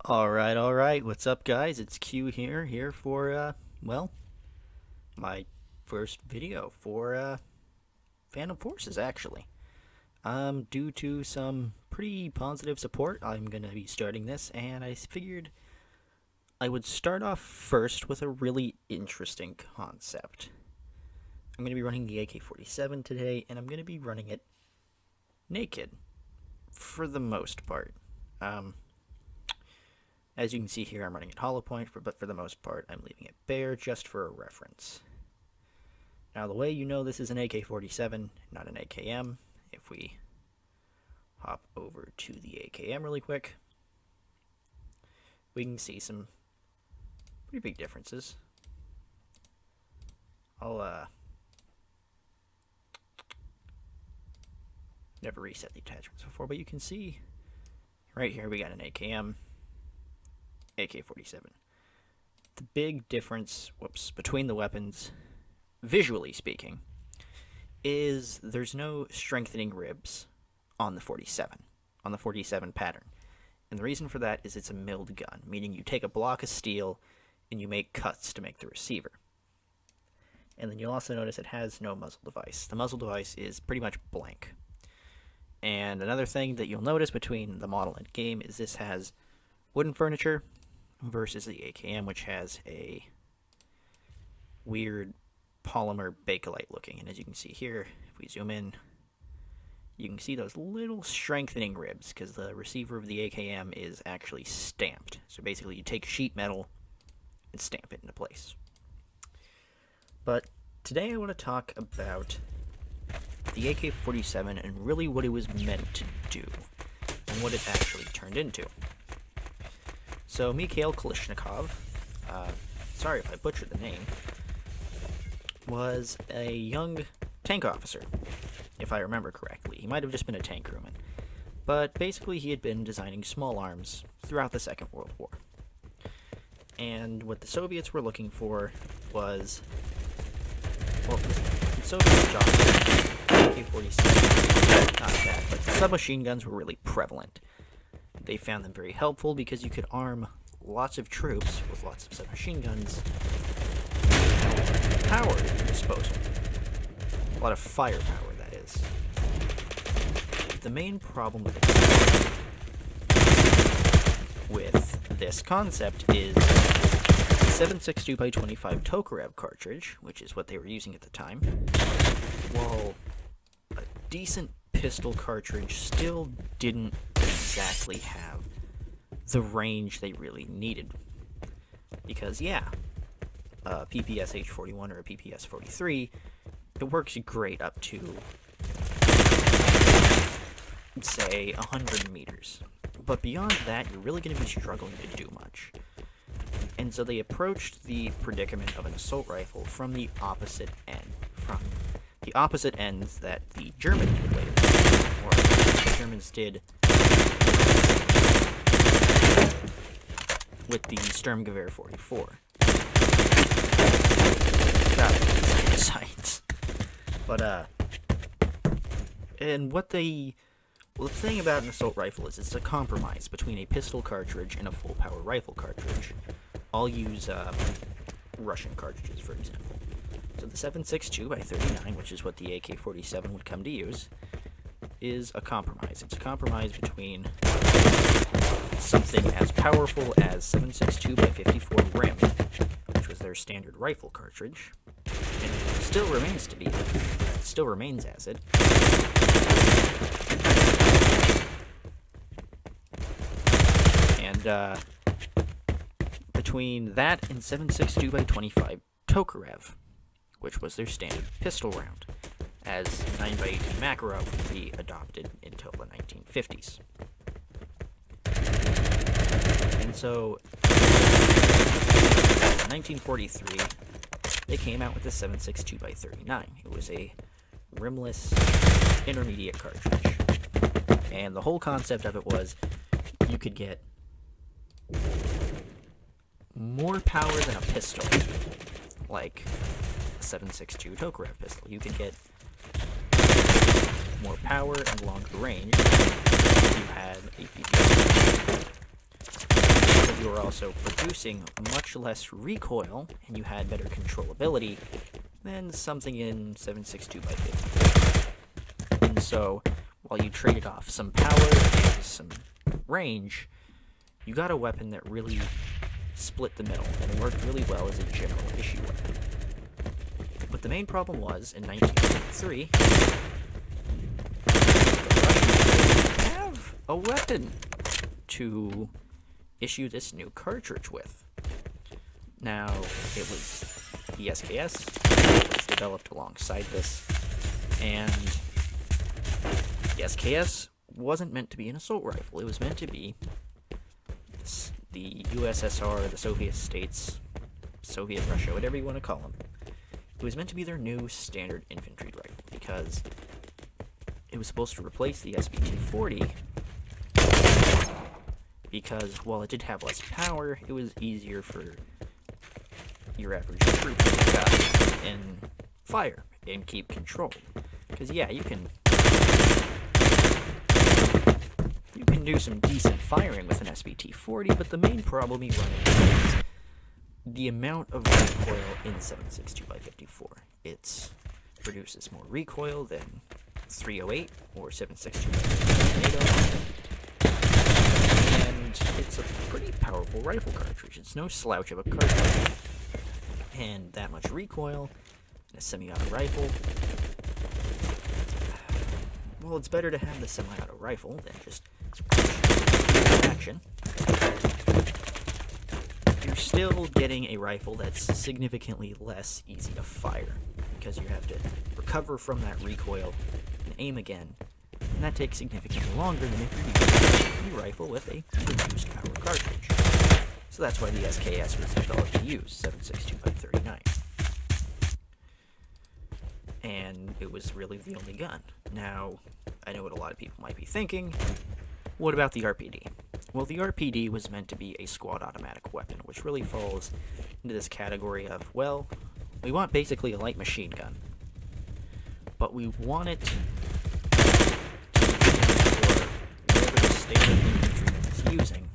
Alright, what's up guys? It's Q here for, well, my first video for, Phantom Forces, actually. Due to some pretty positive support, I'm gonna be starting this, and I figured I would start off first with a really interesting concept. I'm gonna be running the AK-47 today, and I'm gonna be running it naked, for the most part. As you can see here, I'm running at hollow point, but for the most part, I'm leaving it bare just for a reference. Now, the way you know this is an AK-47, not an AKM, if we hop over to the AKM really quick, we can see some pretty big differences. I'll, never reset the attachments before, but you can see right here we got an AKM, AK-47. The big difference, between the weapons, visually speaking, is there's no strengthening ribs on the 47 pattern. And the reason for that is it's a milled gun, meaning you take a block of steel and you make cuts to make the receiver. And then you'll also notice it has no muzzle device. The muzzle device is pretty much blank. And another thing that you'll notice between the model and game is this has wooden furniture versus the AKM, which has a weird polymer bakelite looking. And as you can see here, if we zoom in, you can see those little strengthening ribs because the receiver of the AKM is actually stamped. So basically you take sheet metal and stamp it into place. But today I want to talk about the AK-47 and really what it was meant to do and what it actually turned into. So Mikhail Kalashnikov, sorry if I butchered the name, was a young tank officer, if I remember correctly. He might have just been a tank crewman. But basically he had been designing small arms throughout the Second World War. And what the Soviets were looking for was, well, the Soviets adopted AK-47, not that, but submachine guns were really prevalent. They found them very helpful because you could arm lots of troops with lots of submachine guns. Power at your disposal. A lot of firepower, that is. The main problem with this concept is the 7.62x25 Tokarev cartridge, which is what they were using at the time. While a decent pistol cartridge still didn't exactly have the range they really needed. Because, yeah, a PPS H41 or a PPS 43, it works great up to, say, 100 meters. But beyond that, you're really going to be struggling to do much. And so they approached the predicament of an assault rifle from the opposite end. From the opposite ends that the Germans would later do, or the Germans did with the Sturmgewehr 44. That was sights. But, and what they, well, the thing about an assault rifle is it's a compromise between a pistol cartridge and a full power rifle cartridge. I'll use, Russian cartridges, for example. So the 7.62x39, which is what the AK-47 would come to use, is a compromise. It's a compromise between something as powerful as 7.62x54 Rim, which was their standard rifle cartridge, and it still remains to be, it still remains as it. And between that and 7.62x25 Tokarev, which was their standard pistol round, as 9x18 Makarov would be adopted until the 1950s. And so, in 1943, they came out with the 7.62x39. It was a rimless intermediate cartridge. And the whole concept of it was you could get more power than a pistol, like a 7.62 Tokarev pistol. You could get more power and longer range if you had a PPS. were also producing much less recoil, and you had better controllability than something in 7.62 by 50. And so, while you traded off some power and some range, you got a weapon that really split the middle, and it worked really well as a general issue weapon. But the main problem was, in 1993, the Russians didn't have a weapon to issue this new cartridge with. Now, it was the SKS that was developed alongside this, and the SKS wasn't meant to be an assault rifle. It was meant to be the USSR, the Soviet states, Soviet Russia, whatever you want to call them. It was meant to be their new standard infantry rifle because it was supposed to replace the SVT-40 because while it did have less power, it was easier for your average troop to pick up and fire and keep control. Because yeah, you can do some decent firing with an SVT-40, but the main problem you run into is the amount of recoil in 7.62 by 54. It produces more recoil than 308 or 7.62 by 54, and it's a pretty powerful rifle cartridge. It's no slouch of a cartridge, and that much recoil in a semi-auto rifle. Well, it's better to have the semi-auto rifle than just action. You're still getting a rifle that's significantly less easy to fire because you have to recover from that recoil and aim again, and that takes significantly longer than if you're using a rifle with a reduced power cartridge. So that's why the SKS was developed to use 7.62 by 39. And it was really the only gun. Now, I know what a lot of people might be thinking. What about the RPD? Well, the RPD was meant to be a squad automatic weapon, which really falls into this category of, well, we want basically a light machine gun, but we want it to be for whatever the standard infantryman is using,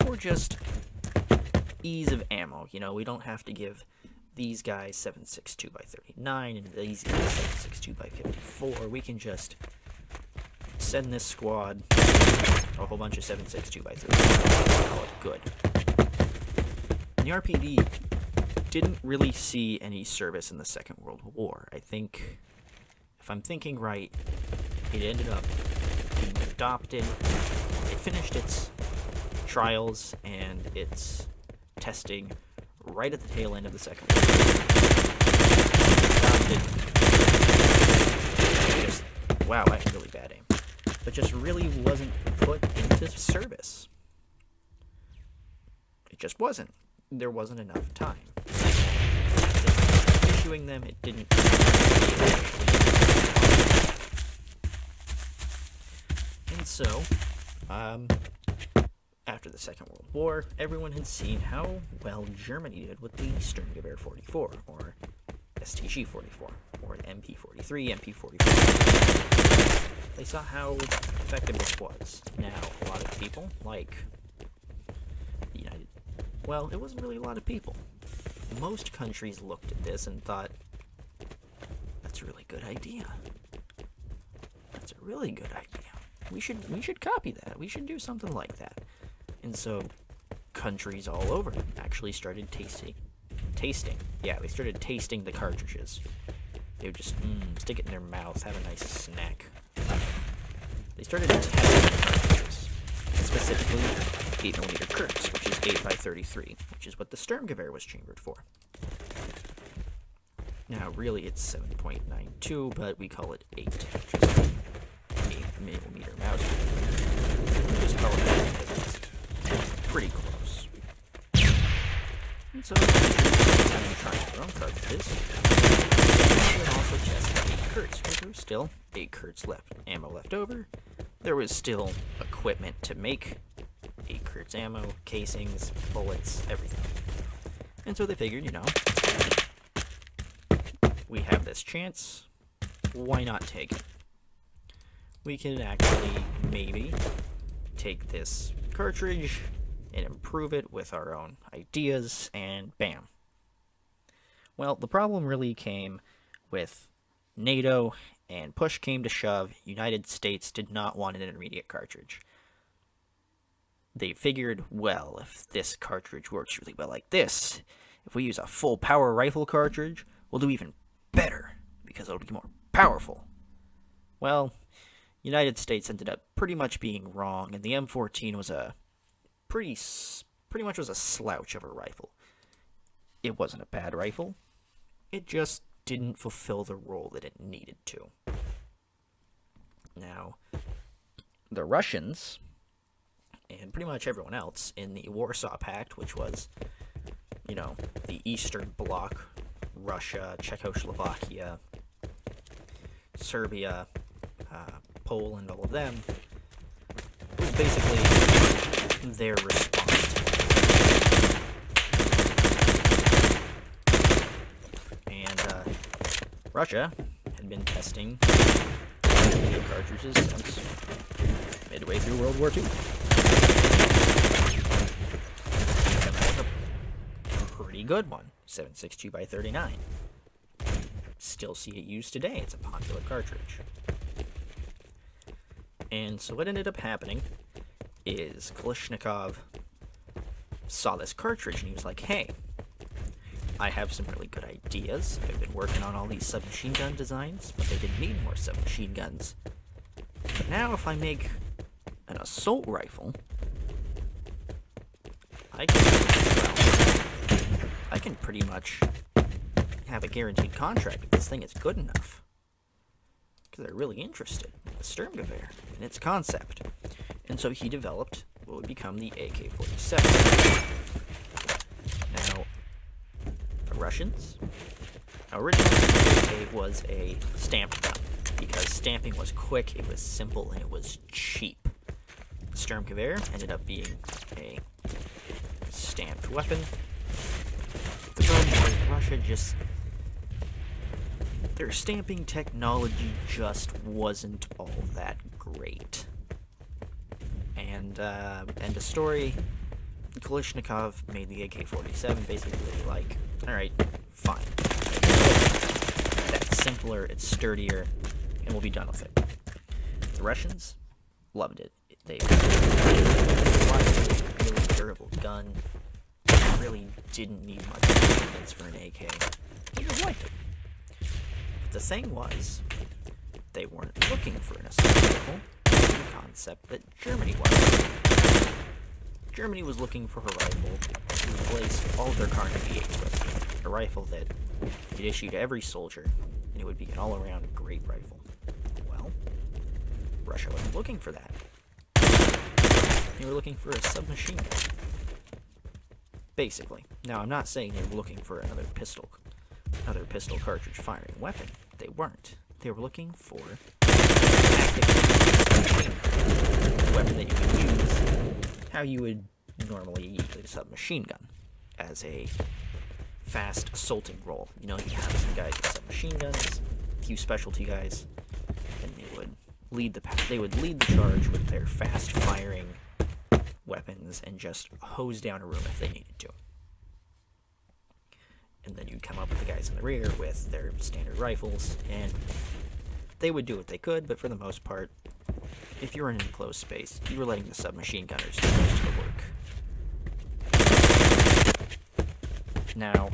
for just ease of ammo. You know, we don't have to give these guys 7.62 by 39 and these guys 7.62 by 54. We can just send this squad a whole bunch of 7.62 by 39 and call it good. And the RPD didn't really see any service in the Second World War. I think, if I'm thinking right, it ended up being adopted. It finished its trials and its testing right at the tail end of the Second World War. Just, wow, I had really bad aim. But just really wasn't put into service. It just wasn't. There wasn't enough time. Issuing them, it didn't. And so, after the Second World War, everyone had seen how well Germany did with the Sturmgewehr 44, or STG 44, or MP43, MP44. They saw how effective this was. Now, a lot of people, like the well, it wasn't really a lot of people. Most countries looked at this and thought, that's a really good idea. That's a really good idea. We should copy that. We should do something like that. And so countries all over actually started tasting. Yeah, they started tasting the cartridges. They would just stick it in their mouth, have a nice snack. They started testing the cartridges, specifically 8mm Kurz, which is 8 by 33, which is what the Sturmgewehr was chambered for. Now, really, it's 7.92, but we call it 8, which is 8mm Mauser. We just call it that because it's pretty close. And so, having tried their own cartridges, we would also test 8 Kurz, because there was still 8 Kurz ammo left over. There was still equipment to make 8 Kurz ammo, casings, bullets, everything. And so they figured, you know, we have this chance, why not take it? We can actually maybe take this cartridge and improve it with our own ideas, and bam. Well, the problem really came with NATO, and push came to shove, United States did not want an intermediate cartridge. They figured, well, if this cartridge works really well like this, if we use a full power rifle cartridge, we'll do even better, because it'll be more powerful. Well, United States ended up pretty much being wrong, and the M14 was a pretty much was a slouch of a rifle. It wasn't a bad rifle. It just didn't fulfill the role that it needed to. Now, the Russians, and pretty much everyone else in the Warsaw Pact, which was, the Eastern Bloc, Russia, Czechoslovakia, Serbia, Poland, all of them, was basically their response. And Russia had been testing cartridges since midway through World War II. And that was a pretty good one, 7.62 by 39. Still see it used today. It's a popular cartridge. And so what ended up happening is Kalashnikov saw this cartridge and he was like, hey, I have some really good ideas. I've been working on all these submachine gun designs, but they didn't need more submachine guns. But now if I make an assault rifle, I can pretty much have a guaranteed contract if this thing is good enough. Because they're really interested in the Sturmgewehr and its concept. And so he developed what would become the AK-47. Now, the Russians, originally the AK was a stamped gun, because stamping was quick, it was simple, and it was cheap. The Sturmgewehr ended up being a stamped weapon. The problem was Russia their stamping technology just wasn't all that great. And end of story, Kalashnikov made the AK-47 basically like, alright, fine. That's simpler, it's sturdier, and we'll be done with it. The Russians loved it. They wanted a really durable gun. Really didn't need much maintenance for an AK. They just liked it. But the thing was, they weren't looking for an assault rifle. The concept that Germany was. Germany was looking for a rifle to replace all of their Kar 98s with. A rifle that you could issue to every soldier, and it would be an all-around great rifle. Well, Russia wasn't looking for that. They were looking for a submachine gun. Basically. Now, I'm not saying they were looking for another pistol cartridge firing weapon. They weren't. They were looking for a weapon that you could use how you would normally use a submachine gun, as a fast assaulting role. You have some guys with submachine guns, a few specialty guys, and they would lead the charge with their fast firing weapons and just hose down a room if they needed to. And then you'd come up with the guys in the rear with their standard rifles, and they would do what they could, but for the most part, if you were in an enclosed space, you were letting the submachine gunners do most of the work. Now,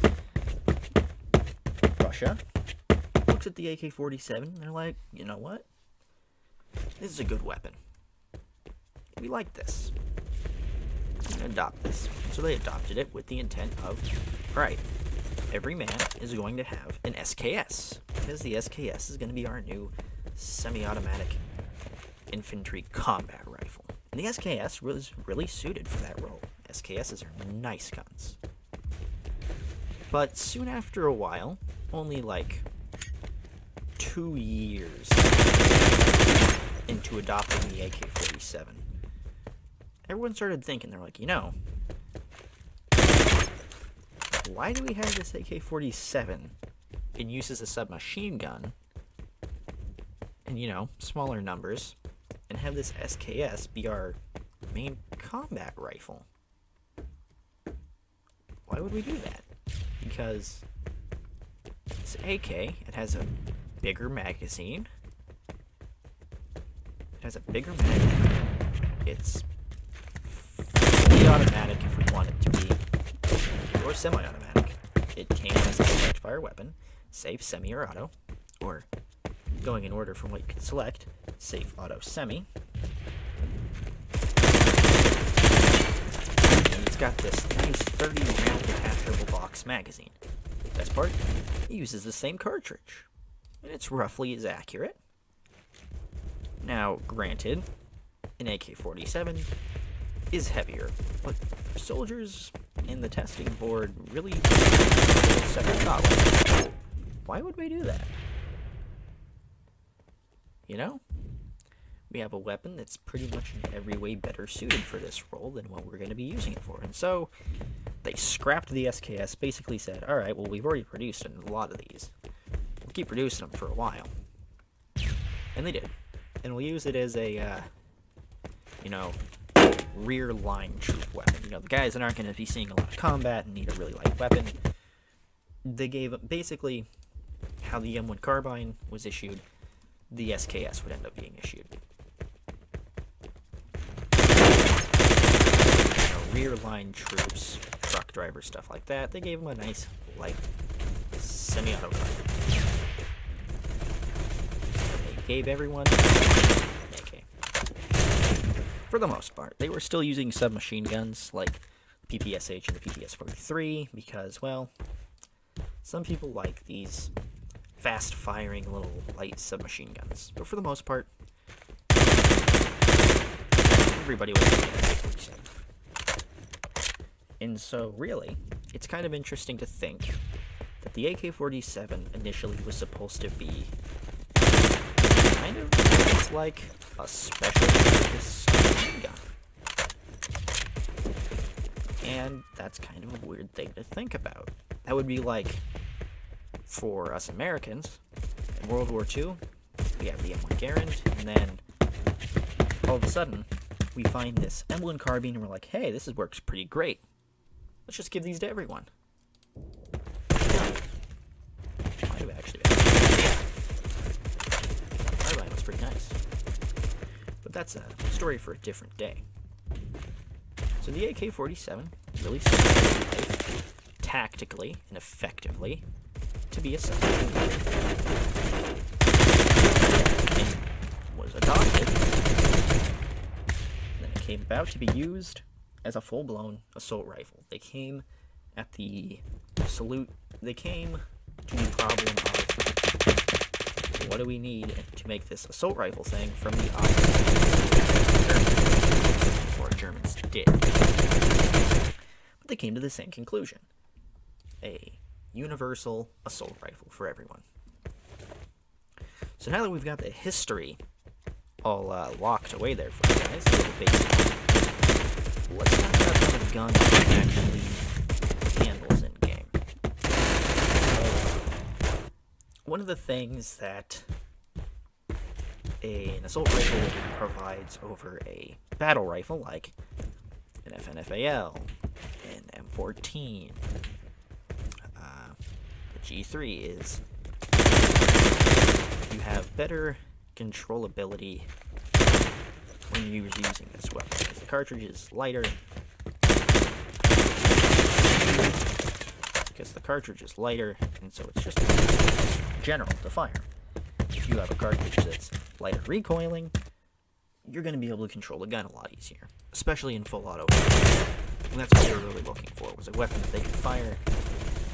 Russia looks at the AK-47 and they're like, you know what? This is a good weapon. We like this. Adopt this. So they adopted it with the intent of, alright, every man is going to have an SKS, because the SKS is going to be our new semi-automatic infantry combat rifle. And the SKS was really suited for that role. SKSs are nice guns. But soon after a while, only like 2 years into adopting the AK-47, everyone started thinking, they're like, why do we have this AK-47 in use as a submachine gun, and, smaller numbers, and have this SKS be our main combat rifle? Why would we do that? Because it's AK, it has a bigger magazine. It's fully automatic if we want it to be, or semi-automatic. It came as a select fire weapon, safe, semi, or auto, or going in order from what you can select, safe, auto, semi. And it's got this nice 30 round detachable box magazine. Best part, it uses the same cartridge, and it's roughly as accurate. Now, granted, an AK-47 is heavier, but soldiers in the testing board really second thought. Why would we do that? You know? We have a weapon that's pretty much in every way better suited for this role than what we're going to be using it for. And so, they scrapped the SKS, basically said, alright, well, we've already produced a lot of these. We'll keep producing them for a while. And they did. And we'll use it as a, rear line troop weapon. You know, the guys that aren't going to be seeing a lot of combat and need a really light weapon. They gave, basically, how the M1 carbine was issued, the SKS would end up being issued. Rear line troops, truck drivers, stuff like that, they gave them a nice, light, semi-auto carbine. They gave everyone AK. For the most part. They were still using submachine guns like the PPSH and the PPS-43 because, well, some people like these fast-firing little light submachine guns. But for the most part, everybody was using AK-47. And so, really, it's kind of interesting to think that the AK-47 initially was supposed to be kind of like a special purpose machine gun. And that's kind of a weird thing to think about. That would be like, for us Americans, in World War II, we have the M1 Garand, and then all of a sudden, we find this M1 carbine, and we're like, hey, this works pretty great. Let's just give these to everyone. Might have actually been. Carbine was pretty nice. But that's a story for a different day. So the AK-47 really started life tactically and effectively to be a submachine gun. It was adopted. Then it came about to be used as a full-blown assault rifle. They came at the they came to the problem of what do we need to make this assault rifle thing from the Germans, or Germans did. But they came to the same conclusion. A universal assault rifle for everyone. So now that we've got the history all locked away there for you guys, let's talk about how the gun actually handles in game. One of the things that an assault rifle provides over a battle rifle, like an FNFAL, an M14, the G3, is you have better controllability when you're using this weapon, because the cartridge is lighter. And so it's just general to fire. If you have a cartridge that's lighter recoiling, you're going to be able to control the gun a lot easier, especially in full auto. And that's what they were really looking for, was a weapon that they could fire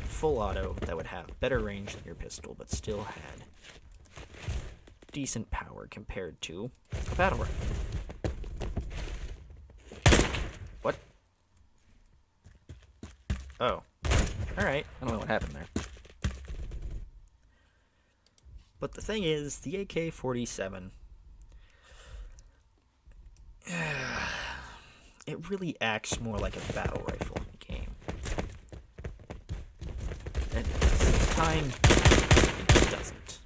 full auto that would have better range than your pistol, but still had decent power compared to a battle rifle. What? Oh. Alright, I don't know what happened there. But the thing is, the AK-47, it really acts more like a battle rifle in the game. And at the same time, it doesn't.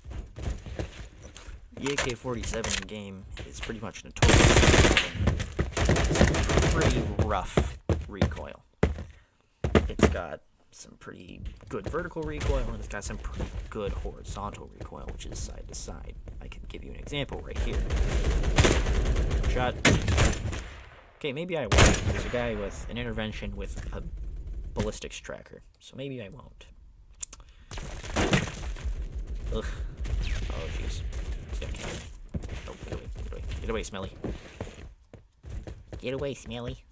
The AK-47 in game is pretty much notorious for pretty rough recoil. It's got some pretty good vertical recoil, and it's got some pretty good horizontal recoil, which is side to side. I can give you an example right here. Shot. Okay, maybe I won't. There's a guy with an intervention with a ballistics tracker, so maybe I won't. Ugh. Oh, jeez. He's gonna kill me. Oh, get away, get away. Get away, Smelly. Get away, Smelly.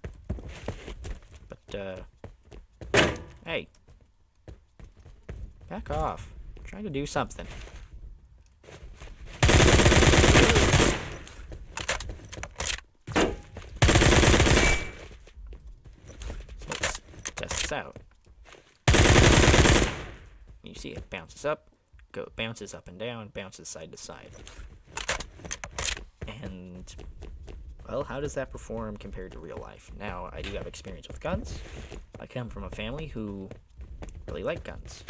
But, hey. Back off. I'm trying to do something. Let's test this out. You see it bounces up, bounces up and down, bounces side to side. And, well, how does that perform compared to real life? Now, I do have experience with guns. I come from a family who really like guns.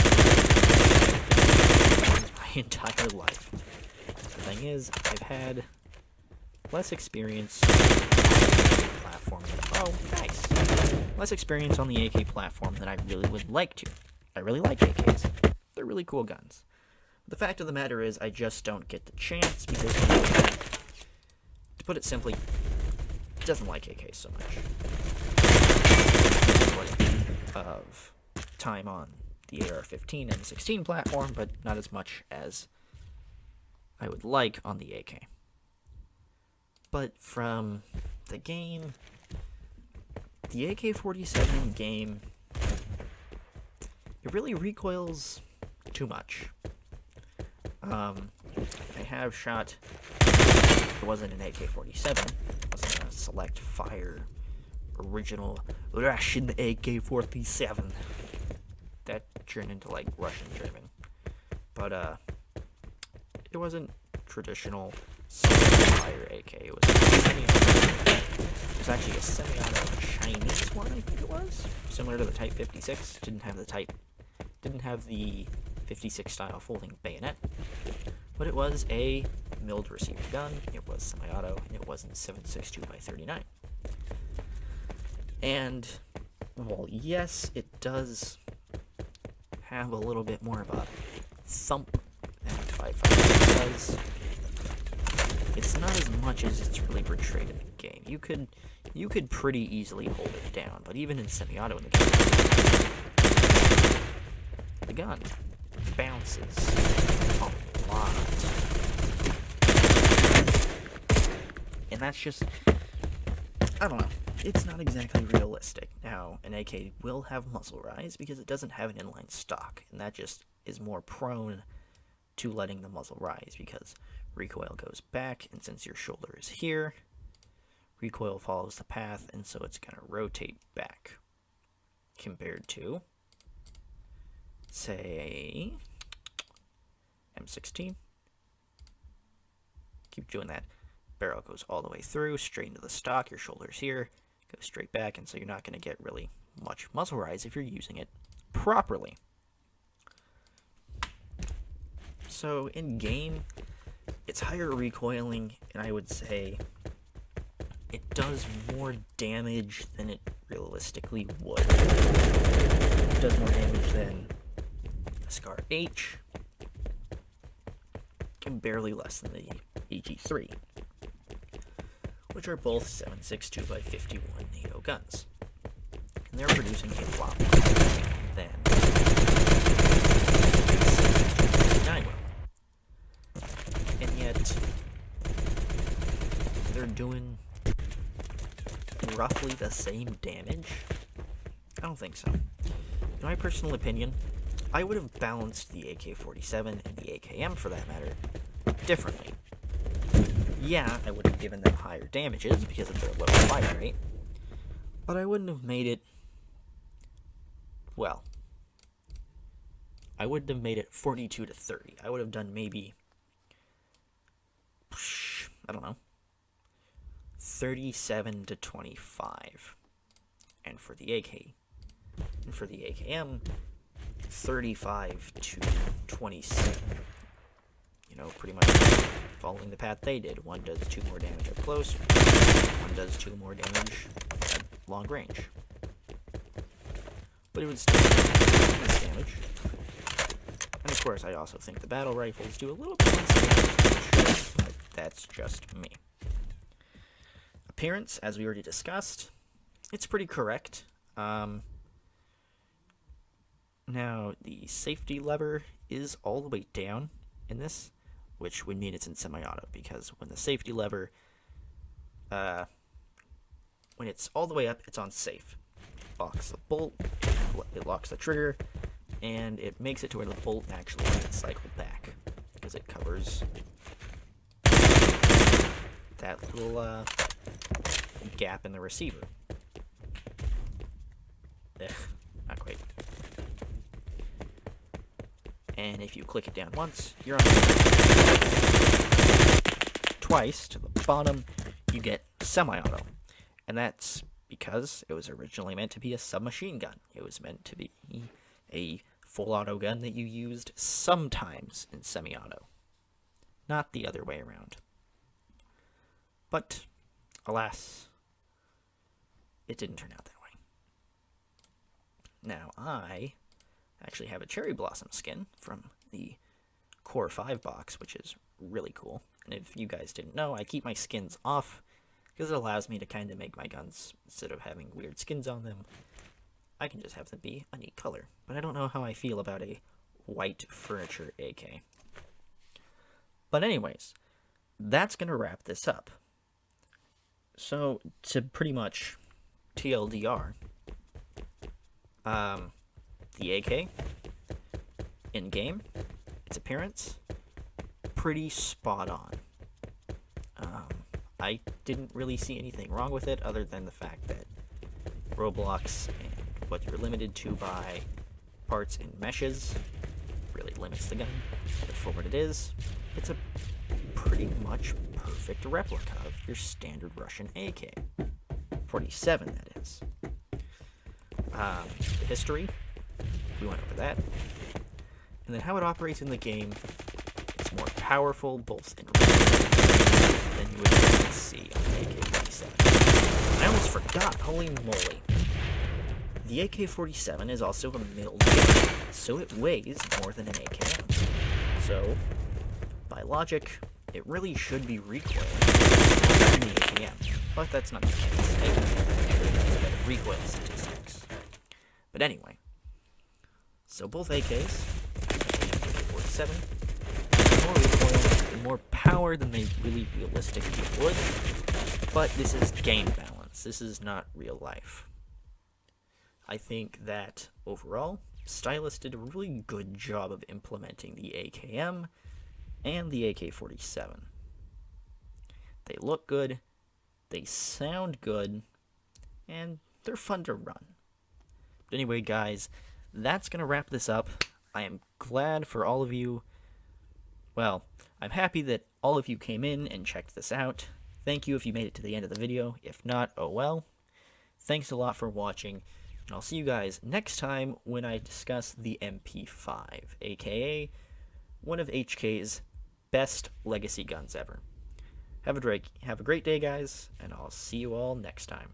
My entire life. The thing is, I've had less experience on the platform. Oh, nice. Less experience on the AK platform than I really would like to. I really like AKs. They're really cool guns. The fact of the matter is, I just don't get the chance because, to put it simply, doesn't like AKs so much. Of time on the AR-15 and the 16 platform, but not as much as I would like on the AK. But from the game, the AK-47 game, it really recoils too much. I have shot, it wasn't an AK-47, it wasn't a select fire original Russian AK-47. That turned into like Russian German. But it wasn't traditional fire AK. It was actually a semi-auto Chinese one, I think it was. Similar to the Type 56. Didn't have the 56 style folding bayonet. But it was a milled receiver gun. It was semi-auto, and it wasn't 7.62x39. And, well, yes, it does have a little bit more of a thump than 5.56 does. It's not as much as it's really portrayed in the game. You could pretty easily hold it down, but even in semi-auto in the game, the gun bounces a lot. And that's just, I don't know. It's not exactly realistic. Now, an AK will have muzzle rise because it doesn't have an inline stock, and that just is more prone to letting the muzzle rise because recoil goes back, and since your shoulder is here, recoil follows the path, and so it's going to rotate back. Compared to, say, M16. Keep doing that. Barrel goes all the way through, straight into the stock, your shoulder's here, goes straight back, and so you're not going to get really much muzzle rise if you're using it properly. So in game, it's higher recoiling, and I would say it does more damage than it realistically would. It does more damage than the Scar H, and barely less than the AG3, which are both 7.62x51 NATO guns. And they're producing a lot more than 7.62x39 will. And yet, they're doing roughly the same damage? I don't think so. In my personal opinion, I would have balanced the AK-47 and the AKM, for that matter, differently. Yeah, I would have given them higher damages because of their low fire rate, but I wouldn't have made it, well, I wouldn't have made it 42 to 30. I would have done maybe, I don't know, 37 to 25. And for the AKM, 35 to 27. You know, pretty much following the path they did. One does 2 more damage up close, one does 2 more damage at long range. but it would still do less damage. And of course, I also think the battle rifles do a little bit less damage, but that's just me. Appearance, as we already discussed, it's pretty correct. Now, the safety lever is all the way down in this, which would mean it's in semi-auto, because when the safety lever, when it's all the way up, it's on safe. Locks the bolt, it locks the trigger, and it makes it to where the bolt actually gets cycled back, because it covers that little gap in the receiver. Not quite. And if you click it down once, you're on twice to the bottom, you get semi-auto. And that's because it was originally meant to be a submachine gun. It was meant to be a full auto gun that you used sometimes in semi-auto, not the other way around. But alas, it didn't turn out that way. Now, I actually have a Cherry Blossom skin from the Core 5 box, which is really cool. And if you guys didn't know, I keep my skins off because it allows me to kind of make my guns, instead of having weird skins on them, I can just have them be a neat color. But I don't know how I feel about a white furniture AK. But anyways, that's going to wrap this up. So, to pretty much TLDR, the AK, in-game, its appearance, pretty spot on. I didn't really see anything wrong with it, other than the fact that Roblox and what you're limited to by parts and meshes really limits the gun. But for what it is, it's a pretty much perfect replica of your standard Russian AK-47, that is. The history, we went over that. And then how it operates in the game, it's more powerful, both in than you would see on the AK-47. I almost forgot, holy moly. The AK-47 is also a middle gun, so it weighs more than an AKM. So, by logic, it really should be recoiling more than the AKM, but that's not the case. AKM actually has better recoil statistics. But anyway, so both AKs, AK-47, more recoil and more power than they really realistically would, but this is game balance. This is not real life. I think that overall, Stylus did a really good job of implementing the AKM and the AK-47. They look good, they sound good, and they're fun to run. But anyway, guys, that's going to wrap this up. I am glad for all of you. Well, I'm happy that all of you came in and checked this out. Thank you if you made it to the end of the video. If not, oh well. Thanks a lot for watching, and I'll see you guys next time when I discuss the MP5, aka one of HK's best legacy guns ever. Have a great day, guys, and I'll see you all next time.